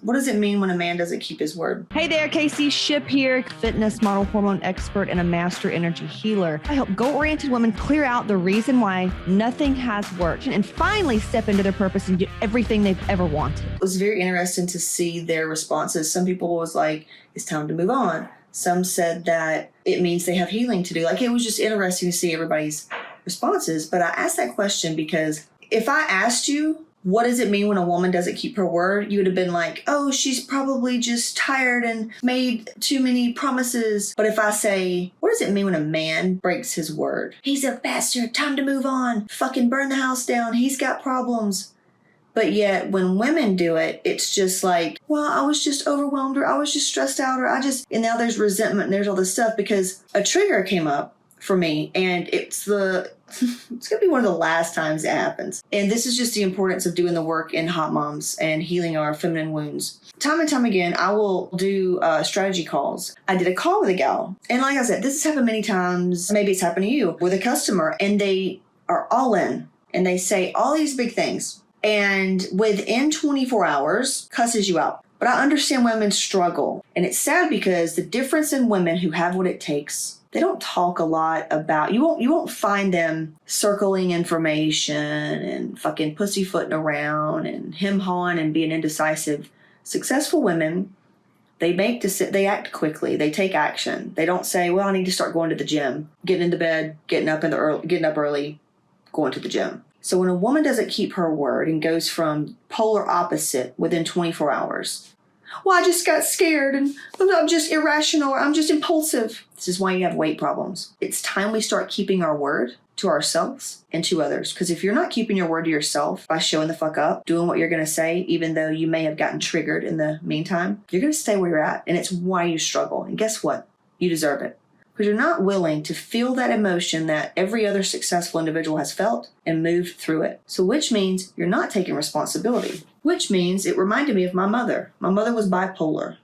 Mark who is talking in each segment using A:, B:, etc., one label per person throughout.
A: What does it mean when a man doesn't keep his word?
B: Hey there, Casey Ship here, fitness model, hormone expert, and a master energy healer. I help goal-oriented women clear out the reason why nothing has worked and finally step into their purpose and get everything they've ever wanted.
A: It was very interesting to see their responses. Some people was like, it's time to move on. Some said that it means they have healing to do. Like, it was just interesting to see everybody's responses. But I asked that question because if I asked you, what does it mean when a woman doesn't keep her word? You would have been like, oh, she's probably just tired and made too many promises. But if I say, what does it mean when a man breaks his word? He's a bastard. Time to move on. Fucking burn the house down. He's got problems. But yet when women do it, it's just like, well, I was just overwhelmed, or I was just stressed out, or and now there's resentment and there's all this stuff because a trigger came up for me, and it's going to be one of the last times it happens. And this is just the importance of doing the work in Hot Moms and healing our feminine wounds. Time and time again, I will do strategy calls. I did a call with a gal. And like I said, this has happened many times. Maybe it's happened to you with a customer, and they are all in and they say all these big things. And within 24 hours, cusses you out. But I understand women struggle. And it's sad because the difference in women who have what it takes, they don't talk a lot about, you won't find them circling information and fucking pussyfooting around and hem-hawing and being indecisive. Successful women, they act quickly. They take action. They don't say, well, I need to start going to the gym, getting into bed, getting up early, going to the gym. So when a woman doesn't keep her word and goes from polar opposite within 24 hours, well, I just got scared and I'm just irrational, or I'm just impulsive. This is why you have weight problems. It's time we start keeping our word to ourselves and to others. Because if you're not keeping your word to yourself by showing the fuck up, doing what you're going to say, even though you may have gotten triggered in the meantime, you're going to stay where you're at. And it's why you struggle. And guess what? You deserve it. Because you're not willing to feel that emotion that every other successful individual has felt and moved through it. So which means you're not taking responsibility, which means it reminded me of my mother. My mother was bipolar.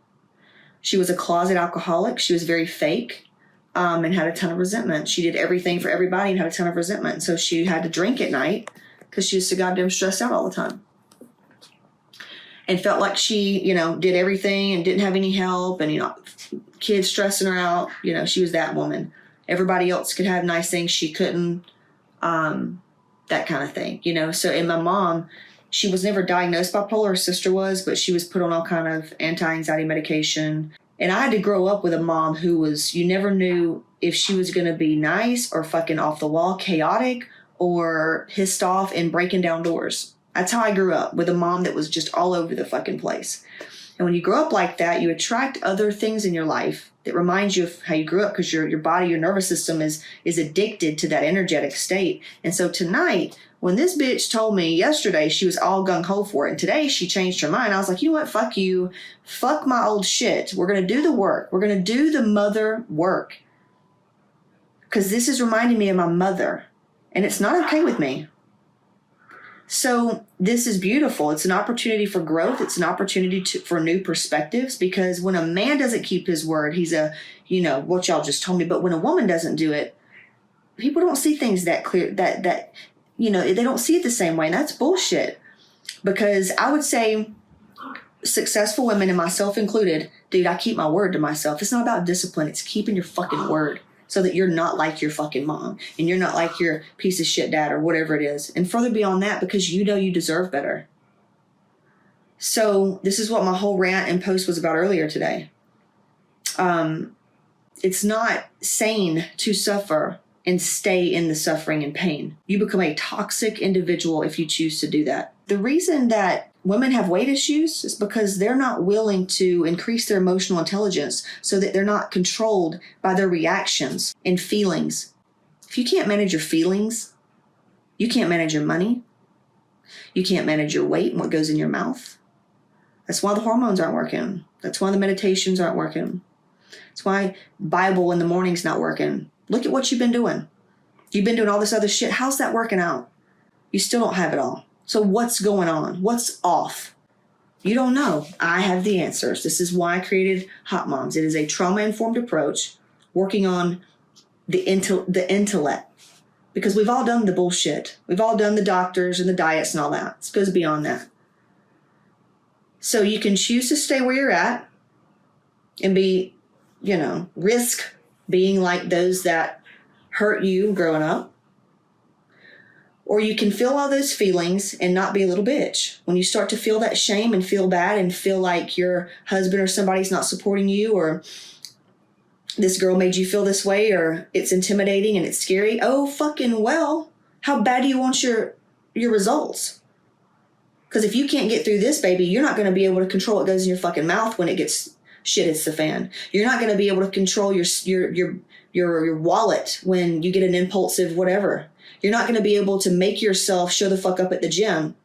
A: She was a closet alcoholic. She was very fake and had a ton of resentment. She did everything for everybody and had a ton of resentment. And so she had to drink at night because she was so goddamn stressed out all the time. And felt like she, did everything and didn't have any help, and, kids stressing her out. She was that woman. Everybody else could have nice things. She couldn't, that kind of thing, So, and my mom, she was never diagnosed bipolar. Her sister was, but she was put on all kind of anti-anxiety medication. And I had to grow up with a mom who was, you never knew if she was going to be nice or fucking off the wall, chaotic, or pissed off and breaking down doors. That's how I grew up, with a mom that was just all over the fucking place. And when you grow up like that, you attract other things in your life that reminds you of how you grew up, because your body, your nervous system is addicted to that energetic state. And so tonight, when this bitch told me yesterday she was all gung-ho for it, and today she changed her mind, I was like, you know what? Fuck you. Fuck my old shit. We're going to do the work. We're going to do the mother work. Because this is reminding me of my mother. And it's not okay with me. So this is beautiful. It's an opportunity for growth. It's an opportunity for new perspectives, because when a man doesn't keep his word, he's what y'all just told me. But when a woman doesn't do it, people don't see things that clear, that they don't see it the same way. And that's bullshit. Because I would say successful women, and myself included, dude, I keep my word to myself. It's not about discipline. It's keeping your fucking word. So that you're not like your fucking mom, and you're not like your piece of shit dad, or whatever it is. And further beyond that, because you deserve better. So this is what my whole rant and post was about earlier today. It's not sane to suffer and stay in the suffering and pain. You become a toxic individual if you choose to do that. The reason that women have weight issues is because they're not willing to increase their emotional intelligence so that they're not controlled by their reactions and feelings. If you can't manage your feelings, you can't manage your money. You can't manage your weight and what goes in your mouth. That's why the hormones aren't working. That's why the meditations aren't working. That's why Bible in the morning's not working. Look at what you've been doing. You've been doing all this other shit. How's that working out? You still don't have it all. So what's going on? What's off? You don't know. I have the answers. This is why I created Hot Moms. It is a trauma-informed approach working on the intellect. Because we've all done the bullshit. We've all done the doctors and the diets and all that. It goes beyond that. So you can choose to stay where you're at and be, risk being like those that hurt you growing up. Or you can feel all those feelings and not be a little bitch. When you start to feel that shame and feel bad and feel like your husband or somebody's not supporting you, or this girl made you feel this way, or it's intimidating and it's scary. Oh, fucking well, how bad do you want your results? Because if you can't get through this, baby, you're not going to be able to control what goes in your fucking mouth when it gets shit hits the fan. You're not going to be able to control your wallet when you get an impulsive whatever. You're not going to be able to make yourself show the fuck up at the gym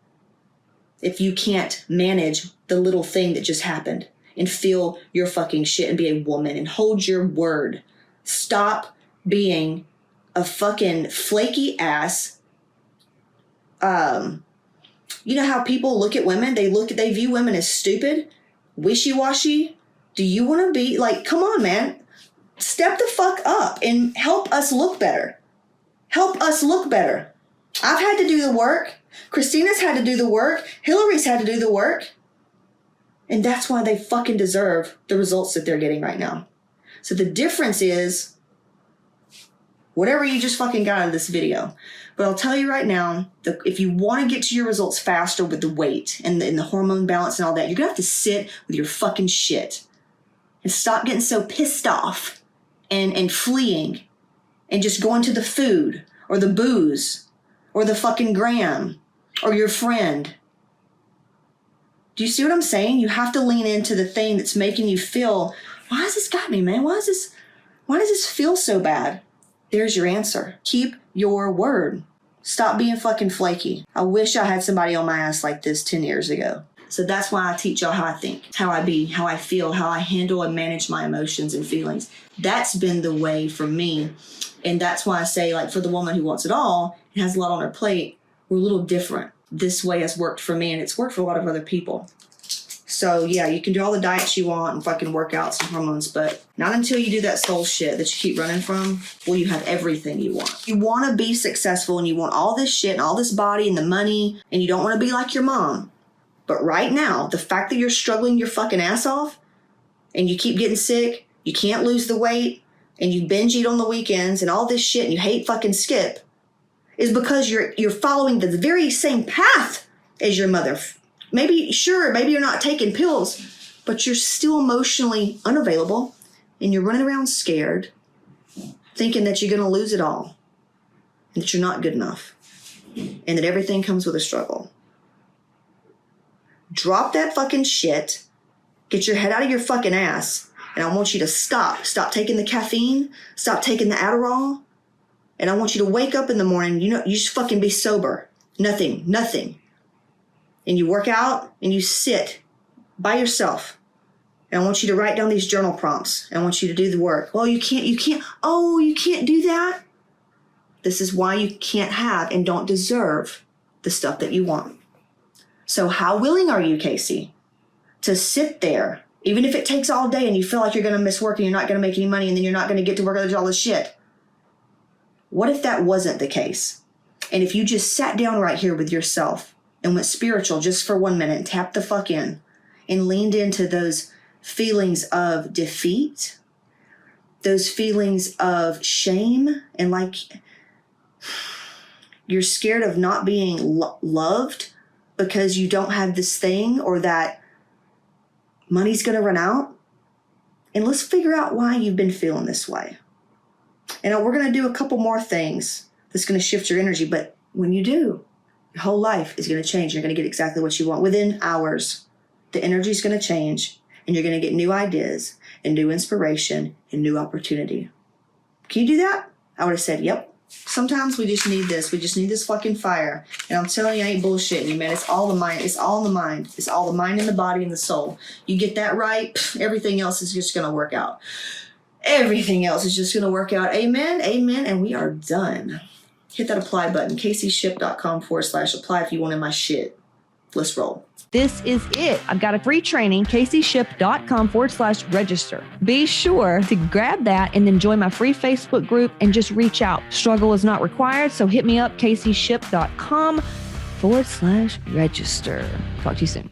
A: if you can't manage the little thing that just happened and feel your fucking shit and be a woman and hold your word. Stop being a fucking flaky ass. You know how people look at women? They view women as stupid, wishy-washy. Do you want to be like, come on, man, step the fuck up and help us look better. Help us look better. I've had to do the work. Christina's had to do the work. Hillary's had to do the work. And that's why they fucking deserve the results that they're getting right now. So the difference is whatever you just fucking got out of this video. But I'll tell you right now, if you want to get to your results faster with the weight and the hormone balance and all that, you're going to have to sit with your fucking shit and stop getting so pissed off and fleeing and just going to the food or the booze or the fucking gram or your friend. Do you see what I'm saying? You have to lean into the thing that's making you feel, why has this got me, man? Why does this feel so bad? There's your answer. Keep your word. Stop being fucking flaky. I wish I had somebody on my ass like this 10 years ago. So that's why I teach y'all how I think, how I be, how I feel, how I handle and manage my emotions and feelings. That's been the way for me. And that's why I say, like, for the woman who wants it all and has a lot on her plate, we're a little different. This way has worked for me and it's worked for a lot of other people. So yeah, you can do all the diets you want and fucking workouts and hormones, but not until you do that soul shit that you keep running from will you have everything you want. You want to be successful and you want all this shit and all this body and the money, and you don't want to be like your mom. But right now, the fact that you're struggling your fucking ass off and you keep getting sick, you can't lose the weight, and you binge eat on the weekends and all this shit and you hate fucking Skip is because you're following the very same path as your mother. Maybe you're not taking pills, but you're still emotionally unavailable and you're running around scared, thinking that you're going to lose it all and that you're not good enough and that everything comes with a struggle. Drop that fucking shit, get your head out of your fucking ass, and I want you to stop taking the caffeine, stop taking the Adderall, and I want you to wake up in the morning, you just fucking be sober. Nothing. And you work out and you sit by yourself. And I want you to write down these journal prompts. And I want you to do the work. Well, you can't do that? This is why you can't have and don't deserve the stuff that you want. So how willing are you, Casey, to sit there, even if it takes all day and you feel like you're going to miss work and you're not going to make any money and then you're not going to get to work on all this shit? What if that wasn't the case? And if you just sat down right here with yourself and went spiritual just for 1 minute and tapped the fuck in and leaned into those feelings of defeat, those feelings of shame, and like you're scared of not being loved because you don't have this thing or that money's going to run out. And let's figure out why you've been feeling this way. And we're going to do a couple more things that's going to shift your energy. But when you do, your whole life is going to change. You're going to get exactly what you want. Within hours, the energy is going to change and you're going to get new ideas and new inspiration and new opportunity. Can you do that? I would have said, yep. Sometimes we just need this. We just need this fucking fire. And I'm telling you, I ain't bullshitting you, man. It's all the mind. It's all in the mind. It's all the mind and the body and the soul. You get that right, everything else is just going to work out. Everything else is just going to work out. Amen. Amen. And we are done. Hit that apply button. CaseyShip.com/apply if you want in my shit. Let's roll.
B: This is it. I've got a free training, CaseyShip.com/register. Be sure to grab that and then join my free Facebook group and just reach out. Struggle is not required, so hit me up, CaseyShip.com/register. Talk to you soon.